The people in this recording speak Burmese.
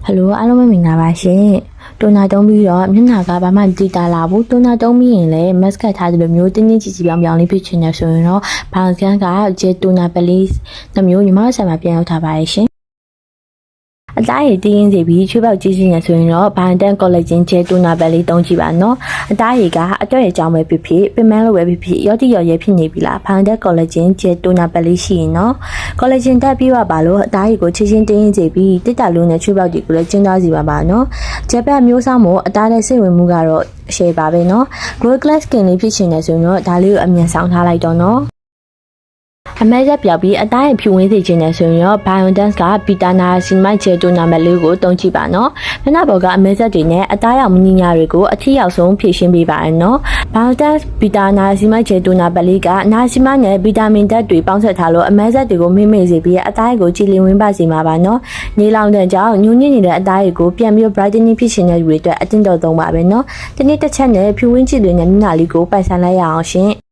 Hello အားလုံးပဲမင်္ဂလာပါရှင်တိုနာတုံးပြီးတော့မျက်နှာကဘာမှကြည်တာလာဘူးတိုနာတုံးပြီးရင်လည်း mask ထားသလိုမျိုးတင်းတင်းကြည်ကြည်ပြောင်ပြောင်လေးဖြစ်ချင်တယ်ဆိုရင်တော့ဘာကန်းကဂျေတိုနာပလီစ်တစ်မျိုးညီမတို့ဆံမှာပြန်ရောက်ထားပါရဲ့ရှင်အသားရည်တင်းရင်စီပြီးချွေးပေါက်ကြီးကြီးနေဆိုရင်တော့ဘိုင်တန်ကော်လက်ဂျင်ဂျေတိုနာပလီတုံးကြည့်ပါနော်အသားရည်ကအတော့ရဲ့အကြောင်းပဲဖြစ်ဖြစ်ပင်မလို့ပဲဖြစ်ဖြစ်ရော့တိရော်ရဲဖြစ်နေပြီလားဘိုင်တန်ကော်လက်ဂျင်ဂျေတိုနာပလီရှိရင်နော်ကော်လက်ဂျင်တက်ပြီးပါလို့အသားရည်ကိုချင်းချင်းတင်းရင်စီပြီးတစ်တာလုံးနဲ့ချွေးပေါက်ကြီးကိုလည်းကျင်းသွားစီပါနော်ဂျပန်မျိုးစားမို့အသားနဲ့စိတ်ဝင်မှုကတော့ရှယ်ပါပဲနော် Glow Glass Skin လေးဖြစ်ချင်တယ်ဆိုရင်တော့ဒါလေးကိုအမြန်ဆောင်ထားလိုက်တော့နော်အမဲချက်ပြောက်ပြီးအသားရဖြူဝင်းစေခြင်းနဲ့ဆိုရင်တော့ Biodance ကဗီတာနာဆီမိုက်ချေတိုနာမလေးကိုတုံးကြည့်ပါနော်။မျက်နှာပေါ်ကအမဲချက်တွေနဲ့အသားရောင်မင်းညာတွေကိုအထီးရောက်ဆုံးဖြည့်ရှင်းပေးပါရနော်။ Biodance ဗီတာနာဆီမိုက်ချေတိုနာပလေးကနာဆီမိုက်နဲ့ဗီတာမင်ဓာတ်တွေပေါင်းစပ်ထားလို့အမဲချက်တွေကိုမိမေ့စေပြီးအသားရကိုကြည်လင်ဝင်းပါစေမှာပါနော်။နေလောင်တဲ့ကြောင့်ညှို့ညစ်နေတဲ့အသားရကိုပြန်ပြီး brightening ဖြစ်ရှင်တဲ့လူတွေအတွက်အတင်းတော်သုံးပါပဲနော်။ဒီနေ့တစ်ချက်နဲ့ဖြူဝင်းချစ်တွေနဲ့မျက်နှာလေးကိုပိုင်ဆိုင်လိုက်ရအောင်ရှင်။